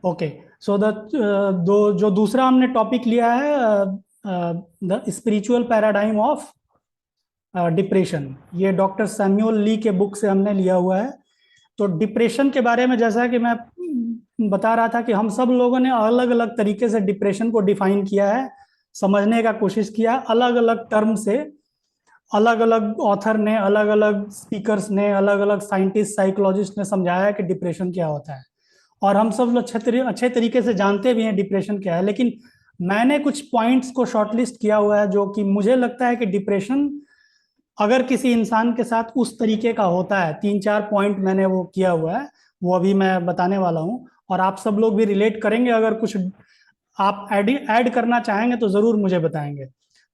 Okay. So the दो जो दूसरा हमने टॉपिक लिया है, the spiritual paradigm of depression. ये डॉक्टर सैमुअल ली के बुक से हमने लिया हुआ है। तो डिप्रेशन के बारे में जैसा कि मैं बता रहा था कि हम सब लोगों ने अलग अलग तरीके से डिप्रेशन को डिफाइन किया है, समझने का कोशिश किया, अलग अलग टर्म से। अलग अलग ऑथर ने, अलग अलग स्पीकर्स ने, अलग अलग साइंटिस्ट, साइकोलॉजिस्ट ने समझाया कि डिप्रेशन क्या होता है। और हम सब लोग अच्छे तरीके से जानते भी हैं डिप्रेशन क्या है। लेकिन मैंने कुछ पॉइंट्स को शॉर्टलिस्ट किया हुआ है जो कि मुझे लगता है कि डिप्रेशन अगर किसी इंसान के साथ उस तरीके का होता है, तीन चार पॉइंट मैंने वो किया हुआ है, वो अभी मैं बताने वाला हूँ। और आप सब लोग भी रिलेट करेंगे, अगर कुछ आप ऐड करना चाहेंगे तो जरूर मुझे बताएंगे।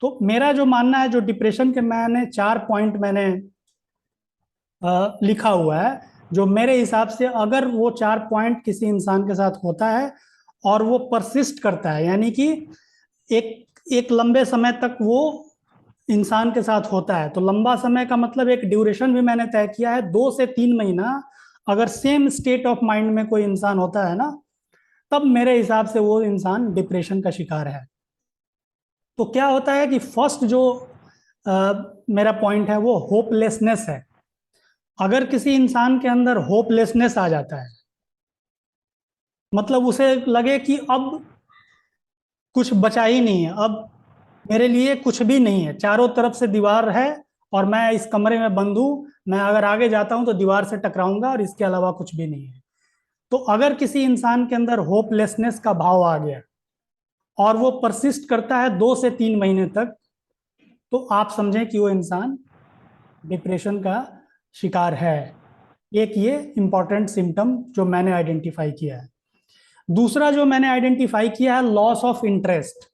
तो मेरा जो मानना है, जो डिप्रेशन के मैंने चार पॉइंट मैंने लिखा हुआ है, जो मेरे हिसाब से अगर वो चार पॉइंट किसी इंसान के साथ होता है और वो परसिस्ट करता है, यानी कि एक एक लंबे समय तक वो इंसान के साथ होता है। तो लंबा समय का मतलब एक ड्यूरेशन भी मैंने तय किया है, 2 से 3 महीना। अगर सेम स्टेट ऑफ माइंड में कोई इंसान होता है ना, तब मेरे हिसाब से वो इंसान डिप्रेशन का शिकार है। तो क्या होता है कि फर्स्ट जो मेरा पॉइंट है वो होपलेसनेस है। अगर किसी इंसान के अंदर होपलेसनेस आ जाता है, मतलब उसे लगे कि अब कुछ बचा ही नहीं है, अब मेरे लिए कुछ भी नहीं है, चारों तरफ से दीवार है और मैं इस कमरे में बंद हूं, मैं अगर आगे जाता हूं तो दीवार से टकराऊंगा और इसके अलावा कुछ भी नहीं है। तो अगर किसी इंसान के अंदर होपलेसनेस का भाव आ गया और वो परसिस्ट करता है 2 से 3 महीने तक, तो आप समझें कि वो इंसान डिप्रेशन का शिकार है। एक ये इंपॉर्टेंट सिम्टम जो मैंने आइडेंटिफाई किया है। दूसरा जो मैंने आइडेंटिफाई किया है, loss of interest.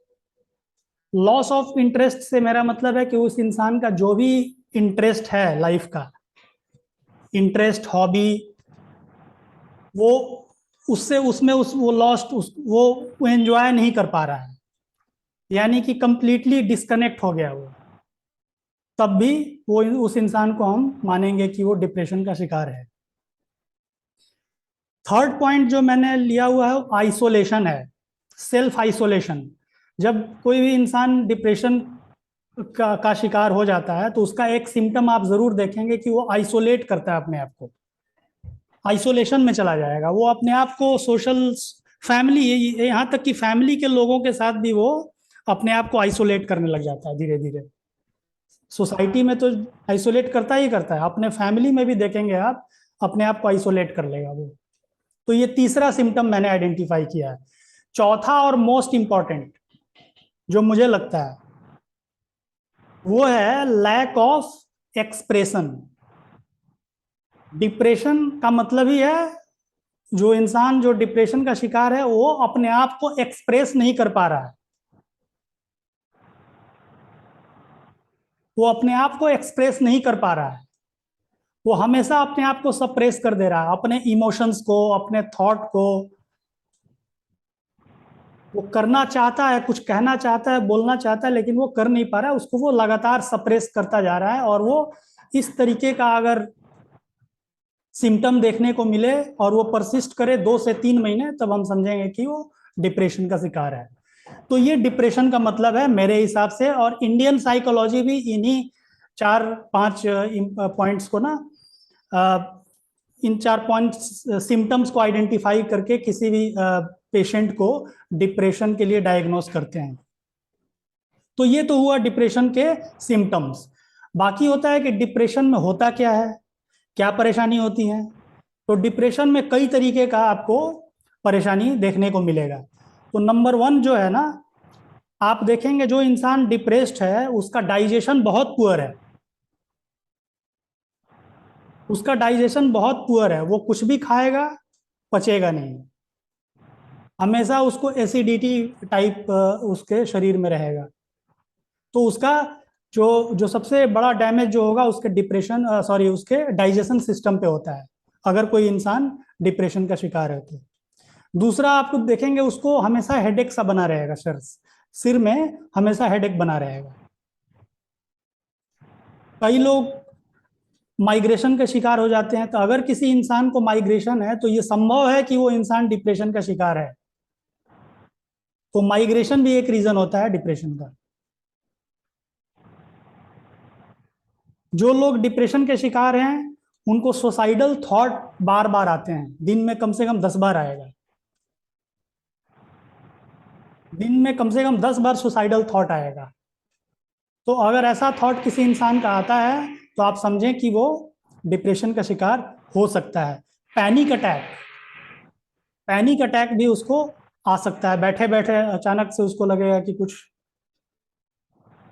Loss of interest से मेरा मतलब है कि उस इंसान का जो भी इंटरेस्ट है लाइफ का, इंटरेस्ट, हॉबी, वो उससे उसमें उस वो लॉस्ट वो एंजॉय नहीं कर पा रहा है, यानी कि कंप्लीटली डिस्कनेक्ट हो गया वो, तब भी वो उस इंसान को हम मानेंगे कि वो डिप्रेशन का शिकार है। थर्ड पॉइंट जो मैंने लिया हुआ है आइसोलेशन है, सेल्फ आइसोलेशन। जब कोई भी इंसान डिप्रेशन का शिकार हो जाता है तो उसका एक सिम्टम आप जरूर देखेंगे कि वो आइसोलेट करता है अपने आप को, आइसोलेशन में चला जाएगा वो अपने आप को। सोशल, फैमिली, यहाँ तक कि फैमिली के लोगों के साथ भी वो अपने आप को आइसोलेट करने लग जाता है धीरे धीरे। सोसाइटी में तो आइसोलेट करता ही करता है, अपने फैमिली में भी देखेंगे आप, अपने आप को आइसोलेट कर लेगा वो। तो ये तीसरा सिम्टम मैंने आइडेंटिफाई किया है। चौथा और मोस्ट इंपॉर्टेंट जो मुझे लगता है वो है लैक ऑफ एक्सप्रेशन। डिप्रेशन का मतलब ही है, जो इंसान जो डिप्रेशन का शिकार है वो अपने आप को एक्सप्रेस नहीं कर पा रहा है, वो अपने आप को एक्सप्रेस नहीं कर पा रहा है, वो हमेशा अपने आप को सप्रेस कर दे रहा है, अपने इमोशंस को, अपने थॉट को। वो करना चाहता है, कुछ कहना चाहता है, बोलना चाहता है, लेकिन वो कर नहीं पा रहा है, उसको वो लगातार सप्रेस करता जा रहा है। और वो इस तरीके का अगर सिम्टम देखने को मिले और वो परसिस्ट करे 2 से 3 महीने, तब हम समझेंगे कि वो डिप्रेशन का शिकार है। तो ये डिप्रेशन का मतलब है मेरे हिसाब से। और इंडियन साइकोलॉजी भी इन्हीं चार पांच पॉइंट्स को ना, इन चार पॉइंट सिम्टम्स को आइडेंटिफाई करके किसी भी पेशेंट को डिप्रेशन के लिए डायग्नोस करते हैं। तो ये तो हुआ डिप्रेशन के सिम्टम्स। बाकी होता है कि डिप्रेशन में होता क्या है, क्या परेशानी होती है। तो डिप्रेशन में कई तरीके का आपको परेशानी देखने को मिलेगा। तो नंबर 1 जो है ना, आप देखेंगे जो इंसान डिप्रेस्ड है उसका डाइजेशन बहुत पुअर है, उसका डाइजेशन बहुत पुअर है, वो कुछ भी खाएगा पचेगा नहीं, हमेशा उसको एसिडिटी टाइप उसके शरीर में रहेगा। तो उसका जो जो सबसे बड़ा डैमेज जो होगा उसके डिप्रेशन, सॉरी, उसके डाइजेशन सिस्टम पे होता है, अगर कोई इंसान डिप्रेशन का शिकार है तो। दूसरा, आप देखेंगे उसको हमेशा हेडेक सा बना रहेगा, सर, सिर में हमेशा हेडेक बना रहेगा। कई लोग माइग्रेशन का शिकार हो जाते हैं। तो अगर किसी इंसान को माइग्रेशन है तो ये संभव है कि वो इंसान डिप्रेशन का शिकार है। तो माइग्रेशन भी एक रीजन होता है डिप्रेशन का। जो लोग डिप्रेशन के शिकार हैं उनको सुसाइडल थॉट बार बार आते हैं, दिन में कम से कम 10 बार आएगा। दिन में कम से कम 10 बार सुसाइडल थॉट आएगा। तो अगर ऐसा थॉट किसी इंसान का आता है तो आप समझें कि वो डिप्रेशन का शिकार हो सकता है। पैनिक अटैक, पैनिक अटैक भी उसको आ सकता है। बैठे बैठे अचानक से उसको लगेगा कि कुछ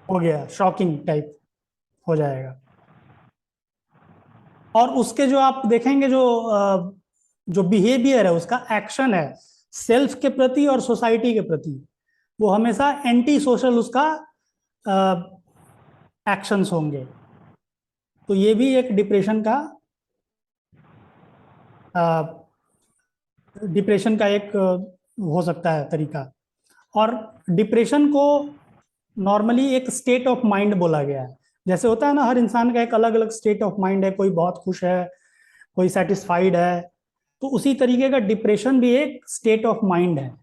हो गया, शॉकिंग टाइप हो जाएगा। और उसके जो आप देखेंगे जो बिहेवियर है, उसका एक्शन है सेल्फ के प्रति और सोसाइटी के प्रति, वो हमेशा एंटी सोशल उसका एक्शंस होंगे। तो ये भी एक डिप्रेशन का एक हो सकता है तरीका। और डिप्रेशन को नॉर्मली एक स्टेट ऑफ माइंड बोला गया है। जैसे होता है ना, हर इंसान का एक अलग अलग स्टेट ऑफ माइंड है, कोई बहुत खुश है, कोई सेटिस्फाइड है। तो उसी तरीके का डिप्रेशन भी एक स्टेट ऑफ माइंड है,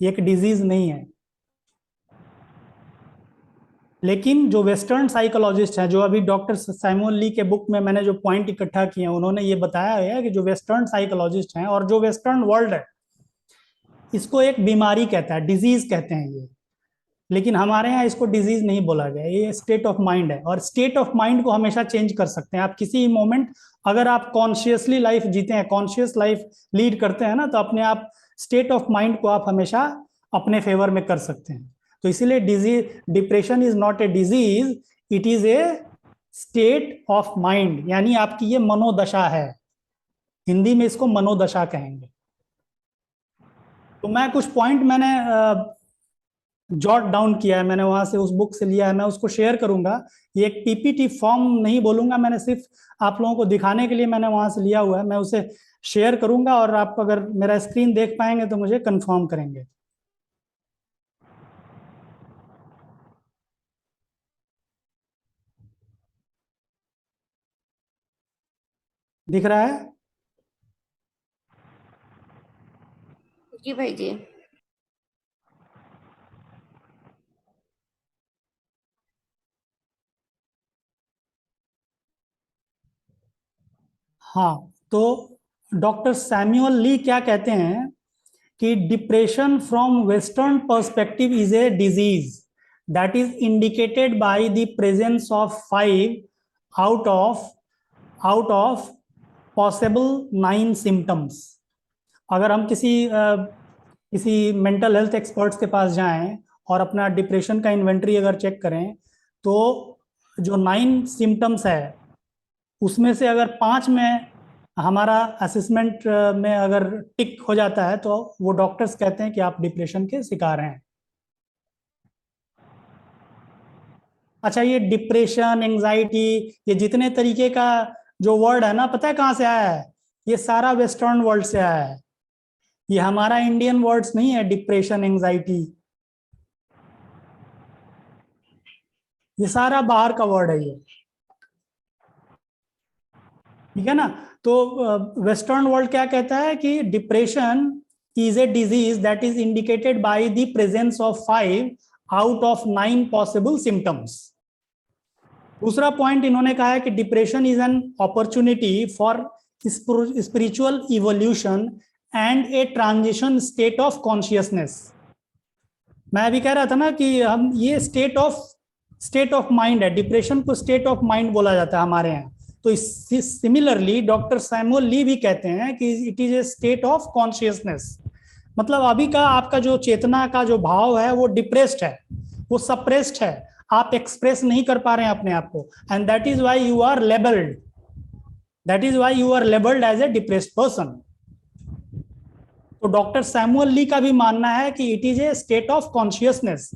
ये एक डिजीज नहीं है। लेकिन जो वेस्टर्न साइकोलॉजिस्ट हैं, जो अभी डॉक्टर साइमन ली के बुक में मैंने जो पॉइंट इकट्ठा किए हैं, उन्होंने ये बताया है कि जो वेस्टर्न साइकोलॉजिस्ट हैं और जो वेस्टर्न वर्ल्ड है, इसको एक बीमारी कहता है, डिजीज कहते हैं ये। लेकिन हमारे यहाँ इसको डिजीज नहीं बोला गया, ये स्टेट ऑफ माइंड है। और स्टेट ऑफ माइंड को हमेशा चेंज कर सकते हैं आप किसी मोमेंट। अगर आप कॉन्शियसली लाइफ जीते हैं, कॉन्शियस लाइफ लीड करते हैं ना, तो अपने आप स्टेट ऑफ माइंड को आप हमेशा अपने फेवर में कर सकते हैं। तो इसीलिए disease, depression is not a disease, it is a state of mind, यानी आपकी ये मनोदशा है। हिंदी में इसको मनोदशा कहेंगे। तो मैं कुछ पॉइंट मैंने जॉट डाउन किया है, मैंने वहां से उस बुक से लिया है, मैं उसको शेयर करूंगा। ये एक पीपीटी फॉर्म नहीं बोलूंगा, मैंने सिर्फ आप लोगों को दिखाने के लिए मैंने वहां से लिया हुआ है। मैं उसे शेयर करूंगा और आप अगर मेरा स्क्रीन देख पाएंगे तो मुझे कंफर्म करेंगे। दिख रहा है? जी भाई जी। हाँ, तो डॉक्टर सैमुअल ली क्या कहते हैं कि depression from western perspective is a disease that is indicated by the presence of 5 out of possible 9 symptoms. अगर हम किसी मेंटल हेल्थ एक्सपर्ट्स के पास जाएं और अपना डिप्रेशन का इन्वेंट्री अगर चेक करें, तो जो 9 सिम्टम्स है उसमें से अगर 5 में हमारा असेसमेंट में अगर टिक हो जाता है तो वो डॉक्टर्स कहते हैं कि आप डिप्रेशन के शिकार हैं। अच्छा, ये डिप्रेशन, एंजाइटी, ये जितने तरीके का जो वर्ड है ना, पता है कहाँ से आया है? ये सारा वेस्टर्न वर्ल्ड से आया है। ये हमारा इंडियन वर्ड्स नहीं है, डिप्रेशन, एंजाइटी। ये सारा बाहर का वर्ड है ये, ठीक है ना? तो वेस्टर्न वर्ल्ड क्या कहता है कि depression is a disease that is indicated by the presence of 5 out of 9 possible symptoms. दूसरा पॉइंट इन्होंने कहा है कि depression is an opportunity for spiritual evolution and A transition state of consciousness. मैं अभी कह रहा था ना कि हम ये स्टेट ऑफ माइंड है, डिप्रेशन को स्टेट ऑफ माइंड बोला जाता है हमारे यहाँ। तो सिमिलरली डॉक्टर सैमुअल ली भी कहते हैं कि it is a state of consciousness. मतलब अभी का आपका जो चेतना का जो भाव है वो डिप्रेस्ड है, वो सप्रेस्ड है, आप एक्सप्रेस नहीं कर पा रहे हैं अपने आप को, and that is why you are labelled, as a depressed person. तो डॉक्टर सैमुअल ली का भी मानना है कि it is a state of consciousness,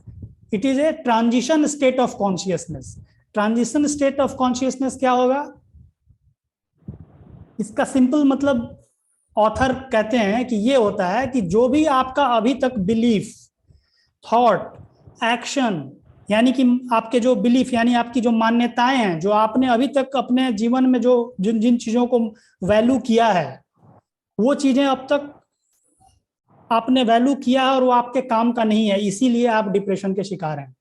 it is a transition state of consciousness. Transition state of consciousness क्या होगा? इसका simple मतलब ऑथर कहते हैं कि ये होता है कि जो भी आपका अभी तक बिलीफ, थॉट, एक्शन यानी कि आपके जो बिलीफ यानी आपकी जो मान्यताएं हैं, जो आपने अभी तक अपने जीवन में जो जिन जिन चीजों को वैल्यू किया है, वो चीजें अब तक आपने वैल्यू किया है और वो आपके काम का नहीं है, इसीलिए आप डिप्रेशन के शिकार हैं।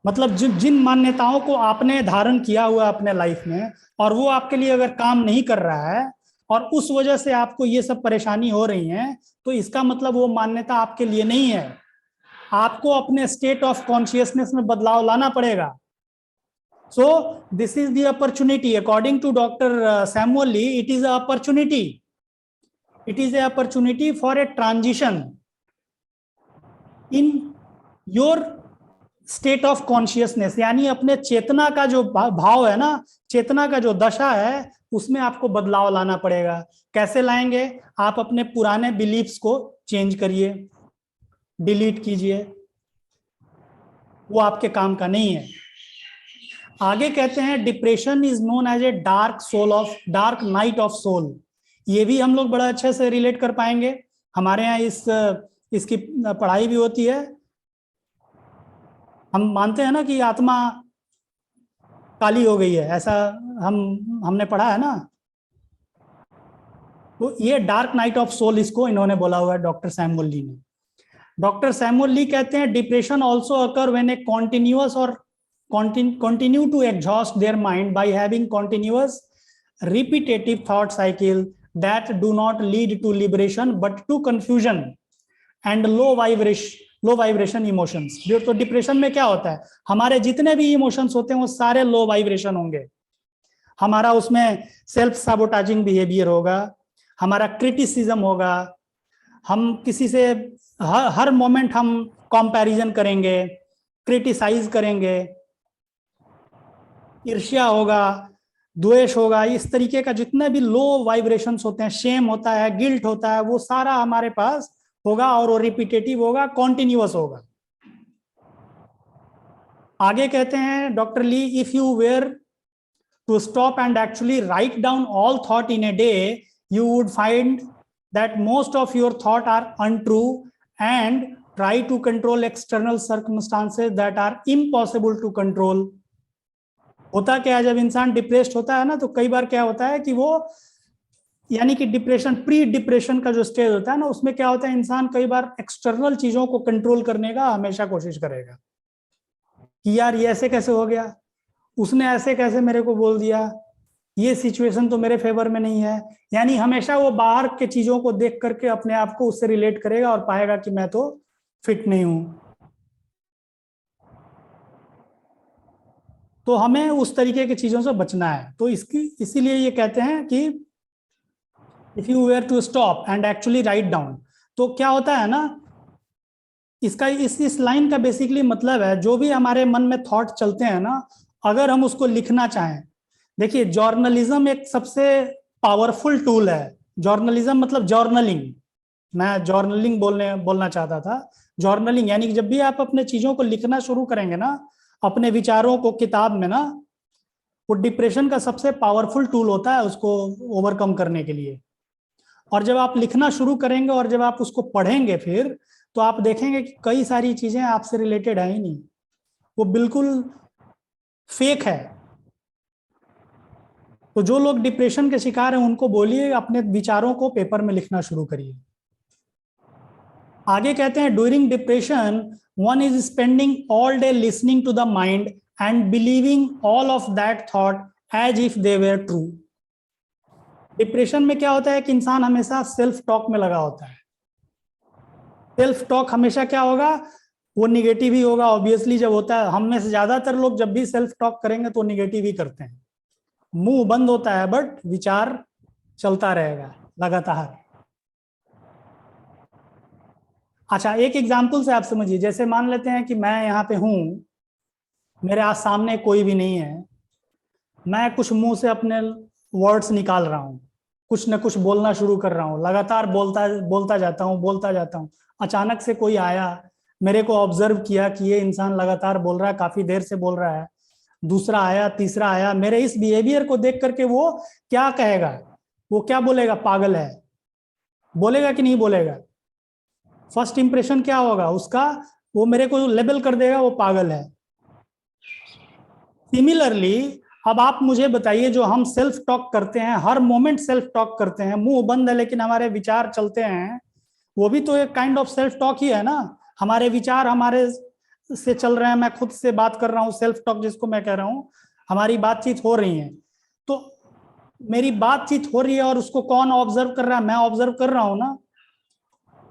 मतलब जिन जिन मान्यताओं को आपने धारण किया हुआ है अपने लाइफ में, और वो आपके लिए अगर काम नहीं कर रहा है और उस वजह से आपको ये सब परेशानी हो रही है, तो इसका मतलब वो मान्यता आपके लिए नहीं है। आपको अपने स्टेट ऑफ कॉन्शियसनेस में बदलाव लाना पड़ेगा। So this is the opportunity according to doctor Samuel Lee, it is a opportunity, it is a opportunity for a transition in your state of consciousness, यानी अपने चेतना का जो भाव है ना, चेतना का जो दशा है, उसमें आपको बदलाव लाना पड़ेगा। कैसे लाएंगे? आप अपने पुराने बिलीफ्स को चेंज करिए, डिलीट कीजिए, वो आपके काम का नहीं है। आगे कहते हैं depression is known as a dark night of soul. ये भी हम लोग बड़ा अच्छे से रिलेट कर पाएंगे। हमारे यहाँ इसकी पढ़ाई भी होती है। हम मानते हैं ना कि आत्मा काली हो गई है, ऐसा हमने पढ़ा है ना। तो ये डार्क नाइट ऑफ सोल इसको इन्होंने बोला हुआ है डॉक्टर सैमुअल ली ने। डॉक्टर सैमुअल ली कहते हैं depression also occur when A continuous और continue to exhaust their mind by having continuous repetitive thought cycle that do not lead to liberation but to confusion and low vibration emotions। तो depression में क्या होता है, हमारे जितने भी emotions होते हैं वो सारे लो वाइब्रेशन होंगे। हमारा उसमें सेल्फ साबोटाजिंग बिहेवियर होगा, हमारा क्रिटिसिज्म होगा, हम किसी से हर मोमेंट हम कंपैरिजन करेंगे, क्रिटिसाइज करेंगे, ईर्ष्या होगा, द्वेष होगा, इस तरीके का जितने भी लो वाइब्रेशंस होते हैं, शेम होता है, गिल्ट होता है, वो सारा हमारे पास होगा और वो रिपीटेटिव होगा, कॉन्टिन्यूअस होगा। आगे कहते हैं doctor Lee, if you were to stop and actually write down all thought in a day, you would find that most of your thought are untrue and try to control external circumstances that are impossible to control। होता क्या है, जब इंसान depressed होता है ना, तो कई बार क्या होता है कि वो, यानी कि डिप्रेशन, प्री डिप्रेशन का जो स्टेज होता है ना, उसमें क्या होता है, इंसान कई बार एक्सटर्नल चीजों को कंट्रोल करने का हमेशा कोशिश करेगा कि यार ये ऐसे कैसे हो गया, उसने ऐसे कैसे मेरे को बोल दिया, ये सिचुएशन तो मेरे फेवर में नहीं है। यानी हमेशा वो बाहर के चीजों को देख करके अपने आप को उससे रिलेट करेगा और पाएगा कि मैं तो फिट नहीं हूं। तो हमें उस तरीके की चीजों से बचना है। तो इसीलिए ये कहते हैं कि if you were to stop and actually write down, तो क्या होता है ना, इसका इस लाइन का बेसिकली मतलब है, जो भी हमारे मन में थॉट चलते हैं ना, अगर हम उसको लिखना चाहें, देखिए जर्नलिज्म एक सबसे पावरफुल टूल है। जर्नलिज्म मतलब जर्नलिंग, मैं जर्नलिंग बोलना चाहता था। जर्नलिंग यानी कि जब भी आप अपने चीजों को लिखना शुरू करेंगे ना, अपने विचारों को किताब में ना, वो डिप्रेशन का सबसे पावरफुल टूल होता है उसको ओवरकम करने के लिए। और जब आप लिखना शुरू करेंगे और जब आप उसको पढ़ेंगे फिर, तो आप देखेंगे कि कई सारी चीजें आपसे रिलेटेड है ही नहीं, वो बिल्कुल फेक है। तो जो लोग डिप्रेशन के शिकार हैं उनको बोलिए अपने विचारों को पेपर में लिखना शुरू करिए। आगे कहते हैं during depression one is spending all day listening to the mind and believing all of that thought as if they were true. Depression में क्या होता है कि इंसान हमेशा सेल्फ टॉक में लगा होता है। सेल्फ टॉक हमेशा क्या होगा, वो निगेटिव ही होगा। ऑब्वियसली जब होता है, हम में से ज्यादातर लोग जब भी सेल्फ टॉक करेंगे तो निगेटिव ही करते हैं। मुंह बंद होता है बट विचार चलता रहेगा लगातार। अच्छा, एक एग्जाम्पल से आप समझिए, जैसे मान लेते हैं कि मैं यहाँ पे हूं, मेरे आज सामने कोई भी नहीं है, मैं कुछ मुंह से अपने वर्ड्स निकाल रहा हूँ, कुछ न कुछ बोलना शुरू कर रहा हूँ, लगातार बोलता जाता हूँ। अचानक से कोई आया, मेरे को ऑब्जर्व किया कि ये इंसान लगातार बोल रहा है, काफी देर से बोल रहा है। दूसरा आया, तीसरा आया, मेरे इस बिहेवियर को देख करके वो क्या कहेगा, वो क्या बोलेगा, पागल है, बोलेगा कि नहीं बोलेगा? फर्स्ट इंप्रेशन क्या होगा उसका, वो मेरे को लेबल कर देगा वो पागल है। सिमिलरली अब आप मुझे बताइए, जो हम सेल्फ टॉक करते हैं, हर मोमेंट सेल्फ टॉक करते हैं, मुंह बंद है लेकिन हमारे विचार चलते हैं, वो भी तो एक काइंड ऑफ सेल्फ टॉक ही है ना। हमारे विचार हमारे से चल रहे हैं, मैं खुद से बात कर रहा हूँ, सेल्फ टॉक जिसको मैं कह रहा हूँ, हमारी बातचीत हो रही है। तो मेरी बातचीत हो रही है और उसको कौन ऑब्जर्व कर रहा है? मैं ऑब्जर्व कर रहा हूं ना।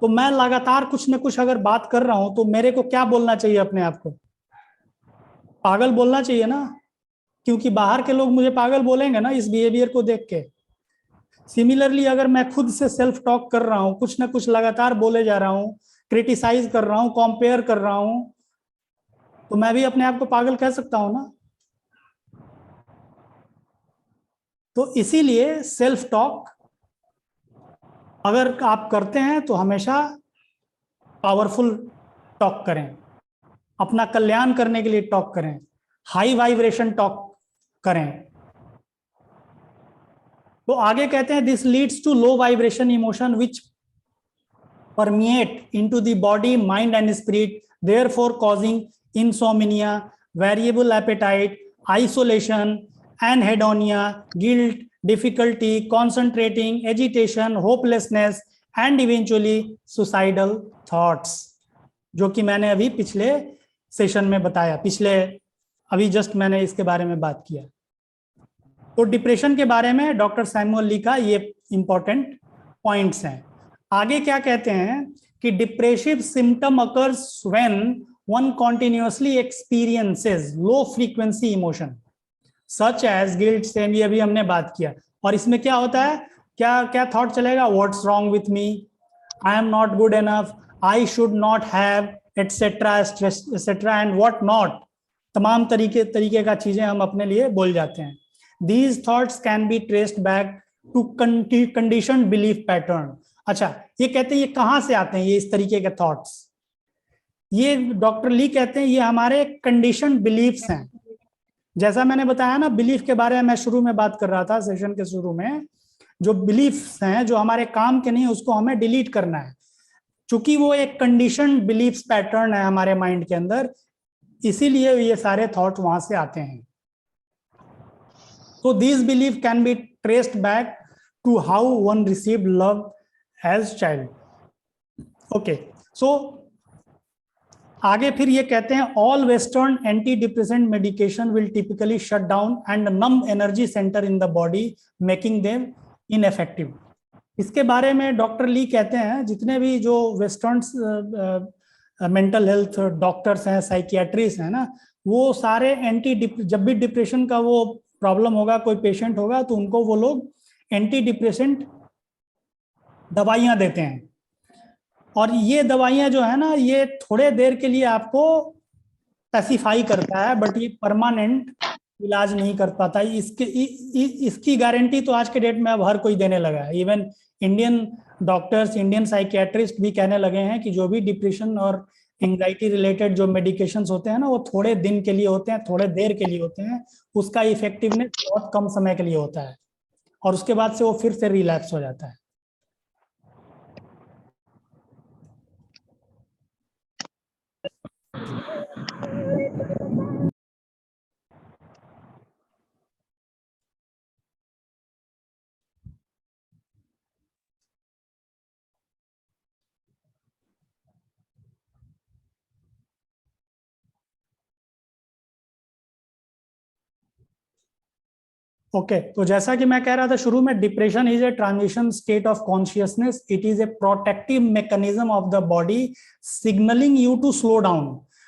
तो मैं लगातार कुछ न कुछ अगर बात कर रहा हूं तो मेरे को क्या बोलना चाहिए अपने आप को? पागल बोलना चाहिए ना, क्योंकि बाहर के लोग मुझे पागल बोलेंगे ना इस बिहेवियर को देख के। सिमिलरली अगर मैं खुद से सेल्फ टॉक कर रहा हूं, कुछ ना कुछ लगातार बोले जा रहा हूं, क्रिटिसाइज कर रहा हूं, कंपेयर कर रहा हूं, तो मैं भी अपने आप को पागल कह सकता हूं ना। तो इसीलिए सेल्फ टॉक अगर आप करते हैं तो हमेशा पावरफुल टॉक करें, अपना कल्याण करने के लिए टॉक करें, हाई वाइब्रेशन टॉक करें। तो आगे कहते हैं this leads to low vibration emotion which permeate into the body, mind, and spirit, therefore causing insomnia, variable appetite, isolation, anhedonia, guilt, difficulty, concentrating, agitation, hopelessness, and eventually suicidal thoughts, जो कि मैंने अभी पिछले सेशन में बताया, अभी just मैंने इसके बारे में बात किया। तो डिप्रेशन के बारे में डॉक्टर सैमुअल ली का ये इंपॉर्टेंट पॉइंट्स हैं। आगे क्या कहते हैं कि depressive symptom occurs when one continuously experiences low frequency emotion such as guilt, shame, ये अभी हमने बात किया। और इसमें क्या होता है, क्या क्या थॉट चलेगा? What's wrong with me, I am not good enough, I should not have, etcetera etcetera and what not. तमाम तरीके का चीजें हम अपने लिए बोल जाते हैं। These thoughts can be traced back to conditioned belief pattern। अच्छा, ये कहते हैं ये कहां से आते हैं ये इस तरीके के थॉट्स? ये डॉक्टर ली कहते हैं ये हमारे कंडीशन बिलीफ्स हैं। जैसा मैंने बताया ना, बिलीफ के बारे में मैं शुरू में बात कर रहा था सेशन के शुरू में, जो बिलीफ्स हैं जो हमारे काम के नहीं, उसको हमें डिलीट करना है, क्योंकि वो एक कंडीशन बिलीफ्स पैटर्न है हमारे माइंड के अंदर, इसीलिए ये सारे थॉट वहां से आते हैं। So these beliefs can be traced back to how one received love as child. Okay, so आगे फिर ये कहते हैं all Western antidepressant medication will typically shut down and numb energy center in the body, making them ineffective। इसके बारे में doctor Li कहते हैं जितने भी जो वेस्टर्न मेंटल हेल्थ डॉक्टर्स हैं, साइकियाट्रिस्ट हैं ना, वो सारे जब भी डिप्रेशन का वो प्रॉब्लम होगा, कोई पेशेंट होगा, तो उनको वो लोग एंटी डिप्रेसेंट दवाइयां देते हैं। और ये दवाइयां जो है ना, ये थोड़े देर के लिए आपको पैसिफाई करता है, बट ये परमानेंट इलाज नहीं कर पाता। इसकी गारंटी तो आज के डेट में अब हर कोई देने लगा है। Even Indian doctors, Indian psychiatrist भी कहने लगे हैं कि जो भी डिप्रेशन और एंजाइटी रिलेटेड जो मेडिकेशंस होते हैं ना, वो थोड़े दिन के लिए होते हैं, थोड़े देर के लिए होते हैं, उसका इफेक्टिवनेस बहुत कम समय के लिए होता है, और उसके बाद से वो फिर से रिलैप्स हो जाता है। ओके, तो जैसा कि मैं कह रहा था शुरू में, depression is a transition state of consciousness, it is a protective mechanism of the body signalling you to slow down.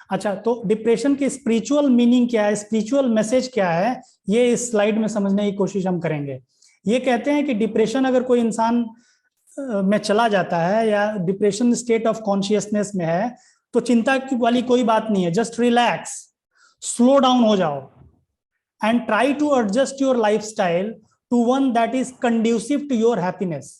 अच्छा, तो डिप्रेशन की स्पिरिचुअल मीनिंग क्या है, स्पिरिचुअल मैसेज क्या है, ये इस स्लाइड में समझने की कोशिश हम करेंगे। ये कहते हैं कि डिप्रेशन अगर कोई इंसान में चला जाता है या डिप्रेशन स्टेट ऑफ कॉन्शियसनेस में है, तो चिंता वाली कोई बात नहीं है, जस्ट रिलैक्स, स्लो डाउन हो जाओ and try to adjust your lifestyle to one that is conducive to your happiness।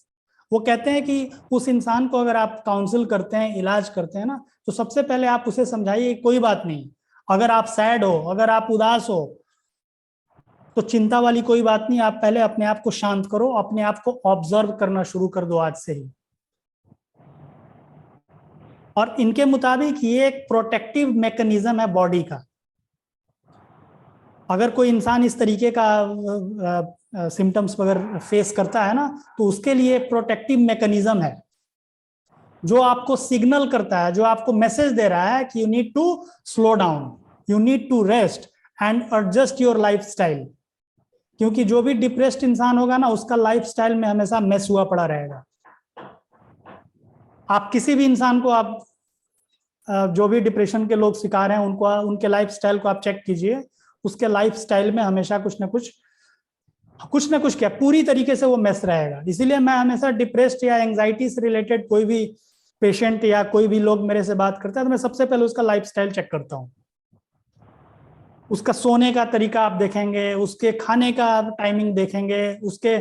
वो कहते हैं कि उस इंसान को अगर आप काउंसिल करते हैं, इलाज करते हैं ना, तो सबसे पहले आप उसे समझाइए कोई बात नहीं, अगर आप सैड हो, अगर आप उदास हो, तो चिंता वाली कोई बात नहीं, आप पहले अपने आप को शांत करो, अपने आप को ऑब्जर्व करना शुरू कर दो आज से ही। और इनके मुताबिक ये एक प्रोटेक्टिव मैकेनिज्म है बॉडी का। अगर कोई इंसान इस तरीके का सिम्टम्स वगैरह फेस करता है ना, तो उसके लिए प्रोटेक्टिव मैकेनिज्म है जो आपको सिग्नल करता है, जो आपको मैसेज दे रहा है कि you need to slow down, you need to rest and adjust your lifestyle. क्योंकि जो भी डिप्रेस्ड इंसान होगा ना, उसका लाइफस्टाइल में हमेशा मेस हुआ पड़ा रहेगा। आप किसी भी इंसान को, आप जो भी डिप्रेशन के लोग शिकार हैं, उनको उनके लाइफस्टाइल को आप चेक कीजिए, उसके लाइफस्टाइल में हमेशा कुछ ना कुछ क्या पूरी तरीके से वो मेस रहेगा। इसीलिए मैं हमेशा डिप्रेस्ड या एंजाइटी से रिलेटेड कोई भी पेशेंट या कोई भी लोग मेरे से बात करता है तो मैं सबसे पहले उसका लाइफस्टाइल चेक करता हूँ। उसका सोने का तरीका आप देखेंगे, उसके खाने का टाइमिंग देखेंगे, उसके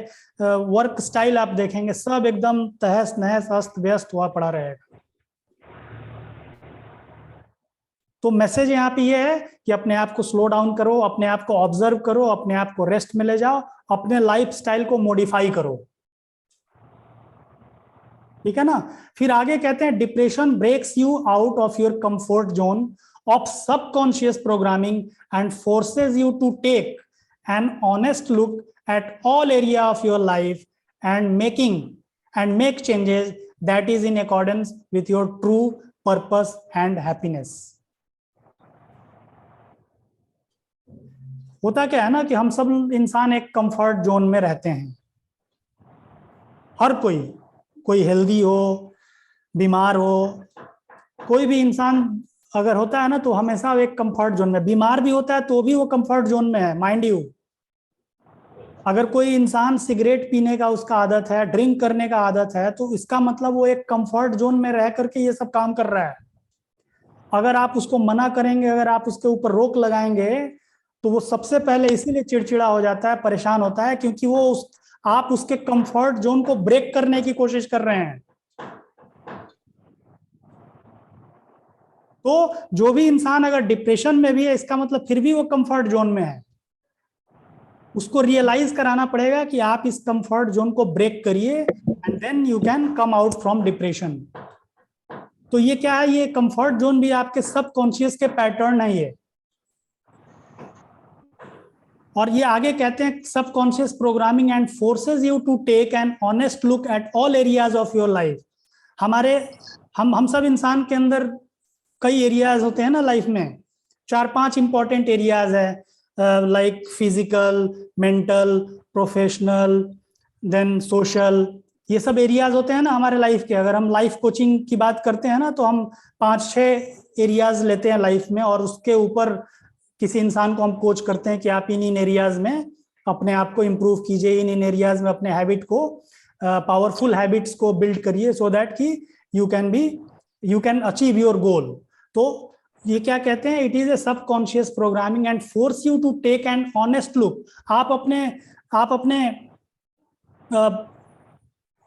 वर्क स्टाइल आप देखेंगे, सब एकदम तहस नहस अस्त व्यस्त हुआ पड़ा रहेगा। तो मैसेज यहाँ पे ये है कि अपने आप को स्लो डाउन करो, अपने आप को ऑब्जर्व करो, अपने आप को रेस्ट में ले जाओ, अपने लाइफ स्टाइल को मॉडिफाई करो। ठीक है ना। फिर आगे कहते हैं depression breaks you out of your comfort zone of subconscious programming and forces you to take an honest look at all area of your life and make changes that is in accordance with your true purpose and happiness. होता क्या है ना कि हम सब इंसान एक comfort zone में रहते हैं। हर कोई हेल्दी हो, बीमार हो, कोई भी इंसान अगर होता है ना तो हमेशा एक कंफर्ट जोन में, बीमार भी होता है तो भी वो कंफर्ट जोन में है, माइंड यू। अगर कोई इंसान सिगरेट पीने का उसका आदत है, ड्रिंक करने का आदत है, तो इसका मतलब वो एक कंफर्ट जोन में रह करके ये सब काम कर रहा है। अगर आप उसको मना करेंगे, अगर आप उसके ऊपर रोक लगाएंगे, तो वो सबसे पहले इसीलिए चिड़चिड़ा हो जाता है, परेशान होता है, क्योंकि आप उसके कंफर्ट जोन को ब्रेक करने की कोशिश कर रहे हैं। तो जो भी इंसान अगर डिप्रेशन में भी है, इसका मतलब फिर भी वो कंफर्ट जोन में है। उसको रियलाइज कराना पड़ेगा कि आप इस कंफर्ट जोन को ब्रेक करिए and then you can come out from depression. तो ये क्या है, ये कंफर्ट जोन भी आपके सबकॉन्शियस के पैटर्न है ये। और ये आगे कहते हैं subconscious programming and forces you to take an honest look at all areas of your life. हम सब इंसान के अंदर कई एरियाज होते हैं ना लाइफ में, 4-5 इंपॉर्टेंट एरियाज है, like physical, mental, professional, then social. ये सब एरियाज होते हैं ना हमारे लाइफ के। अगर हम लाइफ कोचिंग की बात करते हैं ना, तो हम 5-6 एरियाज लेते हैं लाइफ में, और उसके ऊपर किसी इंसान को हम कोच करते हैं कि आप इन एरियाज में अपने आप को इम्प्रूव कीजिए, इन एरियाज में अपने हैबिट को, पावरफुल हैबिट्स को बिल्ड करिए, सो दैट कि you can achieve your goal. तो ये क्या कहते हैं, it is a subconscious programming and force you to take an honest look. आप अपने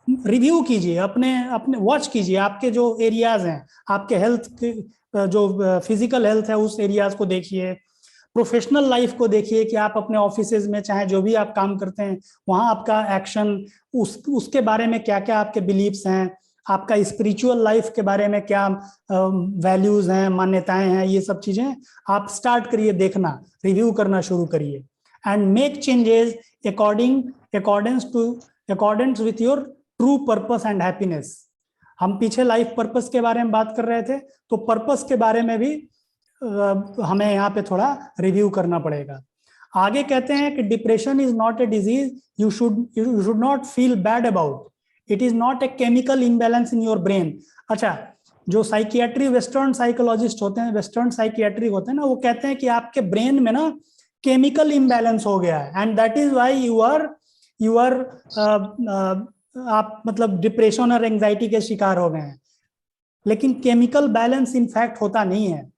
रिव्यू कीजिए, अपने वॉच कीजिए, आपके जो एरियाज हैं, आपके हेल्थ के जो फिजिकल हेल्थ है उस एरियाज को देखिए, प्रोफेशनल लाइफ को देखिए कि आप अपने ऑफिसेज में चाहे जो भी आप काम करते हैं वहां आपका एक्शन, उसके बारे में क्या क्या आपके बिलीव्स हैं, आपका स्पिरिचुअल लाइफ के बारे में क्या वैल्यूज हैं, मान्यताएं हैं, ये सब चीजें आप स्टार्ट करिए देखना, रिव्यू करना शुरू करिए। And make changes accordance with your true purpose and happiness. हम पीछे लाइफ पर्पस के बारे में बात कर रहे थे, तो पर्पस के बारे में भी हमें यहाँ पे थोड़ा रिव्यू करना पड़ेगा। आगे कहते हैं कि depression is not a disease you should not feel bad about, it is not a chemical imbalance in your brain. अच्छा, जो साइकियाट्री वेस्टर्न साइकोलॉजिस्ट होते हैं, वेस्टर्न साइकियाट्री होते हैं ना, वो कहते हैं कि आपके ब्रेन में ना केमिकल इम्बैलेंस हो गया है, and that is why you are आप मतलब डिप्रेशन और एंजाइटी के शिकार हो गए हैं। लेकिन केमिकल बैलेंस इनफैक्ट होता नहीं है।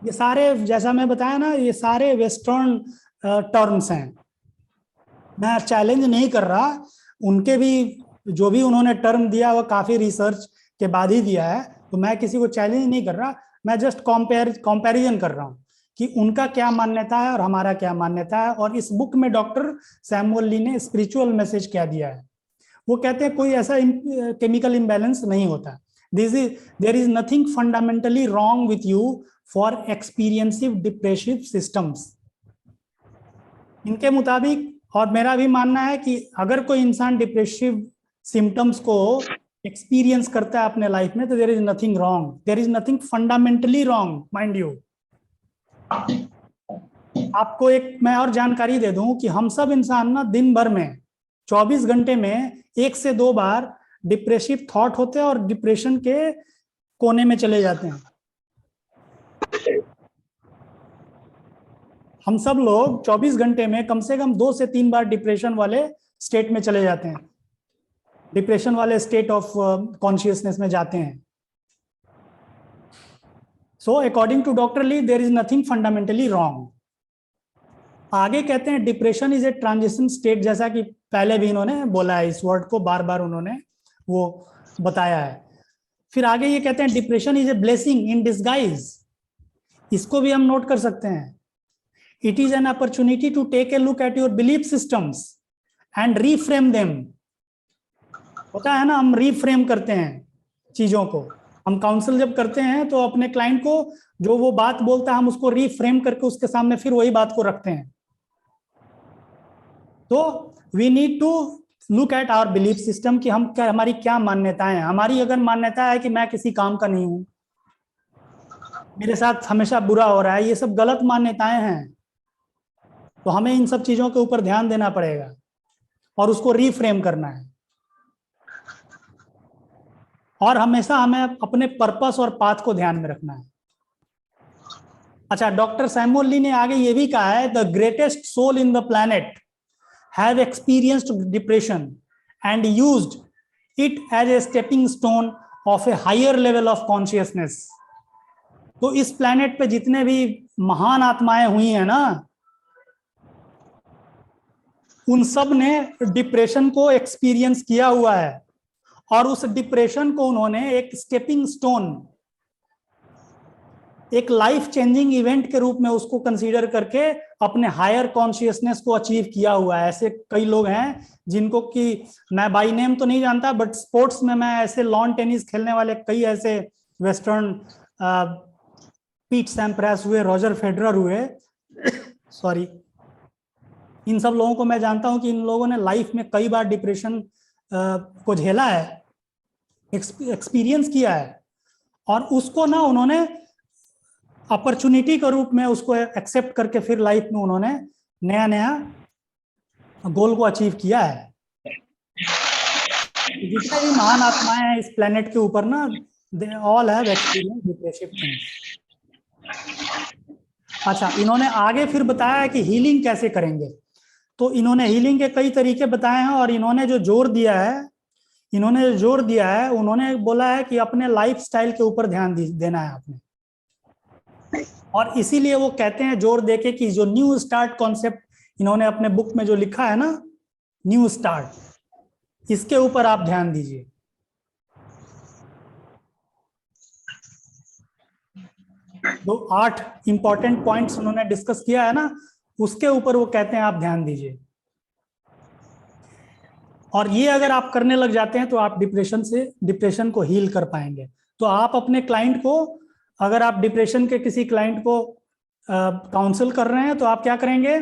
ये सारे, जैसा मैं बताया ना, ये सारे वेस्टर्न टर्म्स हैं। मैं चैलेंज नहीं कर रहा, उनके भी जो भी उन्होंने टर्म दिया वो काफी रिसर्च के बाद ही दिया है, तो मैं किसी को चैलेंज नहीं कर रहा, मैं जस्ट कंपैरिजन कर रहा हूँ कि उनका क्या मान्यता है और हमारा क्या मान्यता है। और इस बुक में डॉक्टर सैमुअल ली ने स्पिरिचुअल मैसेज क्या दिया है। वो कहते हैं कोई ऐसा केमिकल इम्बैलेंस नहीं होता। there is nothing fundamentally wrong with you for experiencing depressive systems. इनके मुताबिक, और मेरा भी मानना है कि अगर कोई इंसान डिप्रेसिव सिम्टम्स को एक्सपीरियंस करता है अपने लाइफ में, तो there is nothing wrong, there is nothing fundamentally wrong, mind you. आपको एक मैं और जानकारी दे दूं कि हम सब इंसान ना दिन भर में 24 घंटे में 1 से 2 बार डिप्रेसिव थॉट होते हैं और डिप्रेशन के कोने में चले जाते हैं. हम सब लोग 24 घंटे में कम से कम 2 से 3 बार डिप्रेशन वाले स्टेट में चले जाते हैं, डिप्रेशन वाले स्टेट ऑफ कॉन्शियसनेस में जाते हैं. So according to doctor Lee there is nothing fundamentally wrong. आगे कहते हैं depression is a transition state, जैसा कि पहले भी इन्होंने बोला है, इस वर्ड को बार बार उन्होंने वो बताया है. फिर आगे ये कहते हैं depression is a blessing in disguise. इसको भी हम नोट कर सकते हैं. It is an opportunity to take a look at your belief systems and reframe them. होता है ना, हम रीफ्रेम करते हैं चीजों को. हम काउंसल जब करते हैं तो अपने क्लाइंट को जो वो बात बोलता है हम उसको रीफ्रेम करके उसके सामने फिर वही बात को रखते हैं. तो we need to look at our belief system कि हम क्या, हमारी क्या मान्यताएं हैं. हमारी अगर मान्यता है कि मैं किसी काम का नहीं हूं, मेरे साथ हमेशा बुरा हो रहा है, ये सब गलत मान्यताएं हैं, तो हमें इन सब चीजों के ऊपर ध्यान देना पड़ेगा और उसको रीफ्रेम करना है. और हमेशा हमें अपने पर्पस और पाथ को ध्यान में रखना है. अच्छा, डॉक्टर सैमुअल ली ने आगे ये भी कहा है, the greatest soul in the planet have experienced depression and used it as a stepping stone of a higher level of consciousness. तो इस प्लैनेट पे जितने भी महान आत्माएं हुई हैं ना, उन सब ने डिप्रेशन को एक्सपीरियंस किया हुआ है और उस डिप्रेशन को उन्होंने एक स्टेपिंग स्टोन, एक लाइफ चेंजिंग इवेंट के रूप में उसको कंसीडर करके अपने हायर कॉन्शियसनेस को अचीव किया हुआ है. ऐसे कई लोग हैं जिनको कि मैं बाय नेम तो नहीं जानता, बट स्पोर्ट्स में मैं ऐसे लॉन टेनिस खेलने वाले कई ऐसे वेस्टर्न, पीट सैम्प्रास हुए, रॉजर फेडरर हुए, सॉरी, इन सब लोगों को मैं जानता हूं कि इन लोगों ने लाइफ में कई बार डिप्रेशन को झेला है, एक्सपीरियंस किया है, और उसको ना उन्होंने अपॉर्चुनिटी के रूप में उसको एक्सेप्ट करके फिर लाइफ में उन्होंने नया नया गोल को अचीव किया है. जितने भी महान आत्माएं हैं इस प्लेनेट के ऊपर ना, they all have experience depressive things. अच्छा, इन्होंने आगे फिर बताया है कि हीलिंग कैसे करेंगे. तो इन्होंने हीलिंग के कई तरीके बताए हैं और इन्होंने जो जोर दिया है, उन्होंने बोला है कि अपने लाइफस्टाइल के ऊपर ध्यान देना है आपने. और इसीलिए वो कहते हैं जोर देके कि जो न्यू स्टार्ट कॉन्सेप्ट इन्होंने अपने बुक में जो लिखा है ना, न्यू स्टार्ट, इसके ऊपर आप ध्यान दीजिए. जो 8 इंपॉर्टेंट पॉइंट्स उन्होंने डिस्कस किया है ना, उसके ऊपर वो कहते हैं आप ध्यान दीजिए. और ये अगर आप करने लग जाते हैं तो आप डिप्रेशन को हील कर पाएंगे. तो आप अपने क्लाइंट को, अगर आप डिप्रेशन के किसी क्लाइंट को काउंसल कर रहे हैं, तो आप क्या करेंगे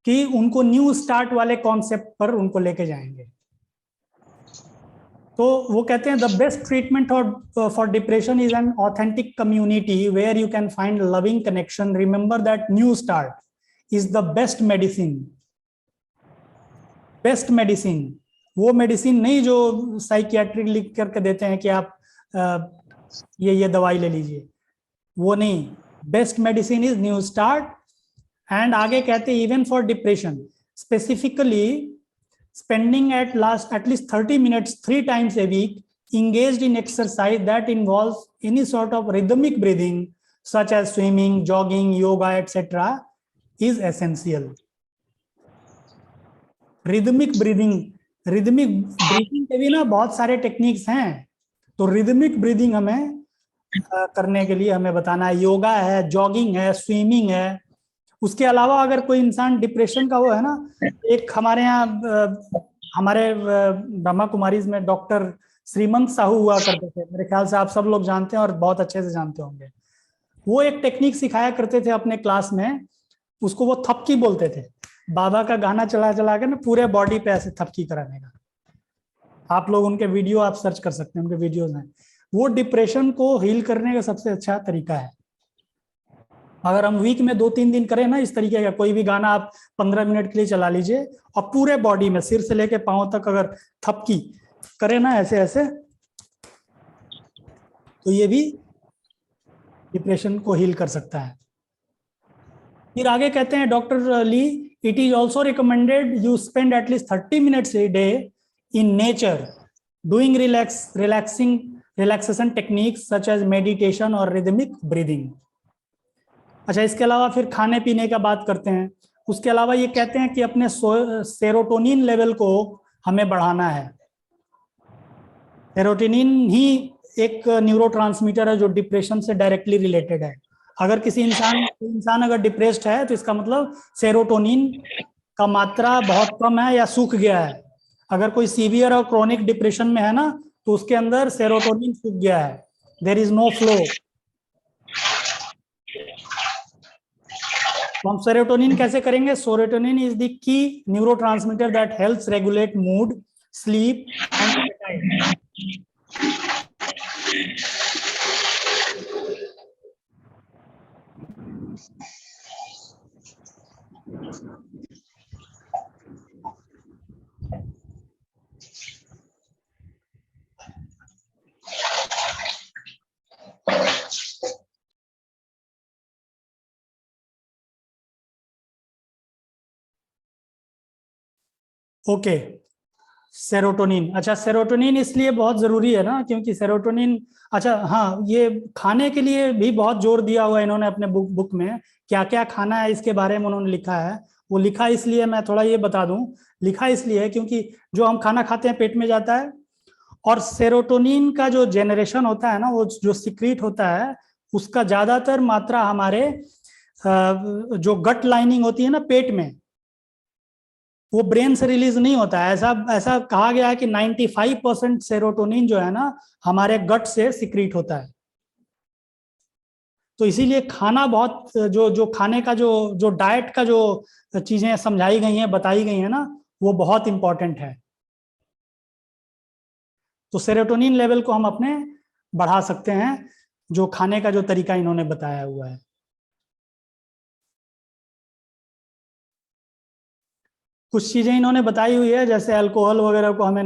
कि उनको न्यू स्टार्ट वाले कॉन्सेप्ट पर उनको लेके जाएंगे. तो वो कहते हैं the best treatment for depression is an authentic community where you can find loving connection. Remember that new start is the best medicine. Best medicine, वो मेडिसिन नहीं जो साइकियाट्रिक लिख करके देते हैं कि आप ये दवाई ले लीजिए, वो नहीं. Best medicine is new start. And आगे कहते हैं even for depression specifically spending at least 30 minutes 3 times a week engaged in exercise that involves any sort of rhythmic breathing such as swimming, jogging, yoga, etc. is essential. Rhythmic breathing के भी ना बहुत सारे techniques हैं. तो rhythmic breathing हमें करने के लिए हमें बताना है. योगा है, जॉगिंग है, स्विमिंग है. उसके अलावा अगर कोई इंसान डिप्रेशन का वो है ना, एक हमारे यहाँ हमारे ब्रह्मा कुमारीज में डॉक्टर श्रीमंत साहू हुआ करते थे, मेरे ख्याल से आप सब लोग जानते हैं और बहुत अच्छे से जानते होंगे। वो एक टेक्निक सिखाया करते थे अपने क्लास में, उसको वो थपकी बोलते थे। बाबा का गाना चला चला के ना पूरे बॉडी पे ऐसे थपकी कराने का। आप लोग उनके वीडियो आप सर्च कर सकते हैं, उनके वीडियोज हैं। वो डिप्रेशन को हील करने का सबसे अच्छा तरीका है। अगर हम वीक में 2-3 दिन करें ना इस तरीके का कोई भी गाना, आप 15 मिनट के लिए चला लीजिए और पूरे बॉडी में सिर से लेके पांव तक अगर थपकी करें ना ऐसे ऐसे, तो ये भी डिप्रेशन को हील कर सकता है। फिर आगे कहते हैं doctor Lee, it is also recommended you spend at least 30 minutes a day in nature doing relaxing relaxation techniques such as meditation और रिदमिक ब्रीदिंग। अच्छा, इसके अलावा फिर खाने पीने का बात करते हैं। उसके अलावा ये कहते हैं कि अपने सेरोटोनिन लेवल को हमें बढ़ाना है। सेरोटोनिन ही एक न्यूरोट्रांसमीटर है जो डिप्रेशन से डायरेक्टली रिलेटेड है। अगर किसी इंसान अगर डिप्रेस्ड है तो इसका मतलब सेरोटोनिन का मात्रा बहुत कम है या सूख गया है। अगर कोई सीवियर और क्रोनिक डिप्रेशन में है ना, तो उसके अंदर सेरोटोनिन सूख गया है, देयर इज नो फ्लो। तो हम सेरोटोनिन कैसे करेंगे? Serotonin is the key neurotransmitter that helps regulate mood, sleep and appetite. Okay, serotonin. अच्छा, सेरोटोनिन इसलिए बहुत जरूरी है ना क्योंकि सेरोटोनिन, अच्छा हाँ, ये खाने के लिए भी बहुत जोर दिया हुआ है इन्होंने अपने बुक में। क्या क्या खाना है इसके बारे में उन्होंने लिखा है। वो लिखा इसलिए, मैं थोड़ा ये बता दूं, लिखा इसलिए है क्योंकि जो हम खाना खाते हैं पेट में जाता है, और सेरोटोनिन का जो जेनरेशन होता है ना, वो जो सिक्रीट होता है, उसका ज्यादातर मात्रा हमारे जो गट लाइनिंग होती है ना पेट में, वो ब्रेन से रिलीज नहीं होता है। ऐसा ऐसा कहा गया है कि 95% सेरोटोनिन जो है ना हमारे गट से सिक्रीट होता है। तो इसीलिए खाना बहुत, जो जो खाने का जो जो डाइट का जो चीजें समझाई गई हैं, बताई गई हैं ना, वो बहुत इंपॉर्टेंट है। तो सेरोटोनिन लेवल को हम अपने बढ़ा सकते हैं, जो खाने का जो तरीका इन्होंने बताया हुआ है। कुछ चीजें इन्होंने बताई हुई है, जैसे अल्कोहल वगैरह को हमें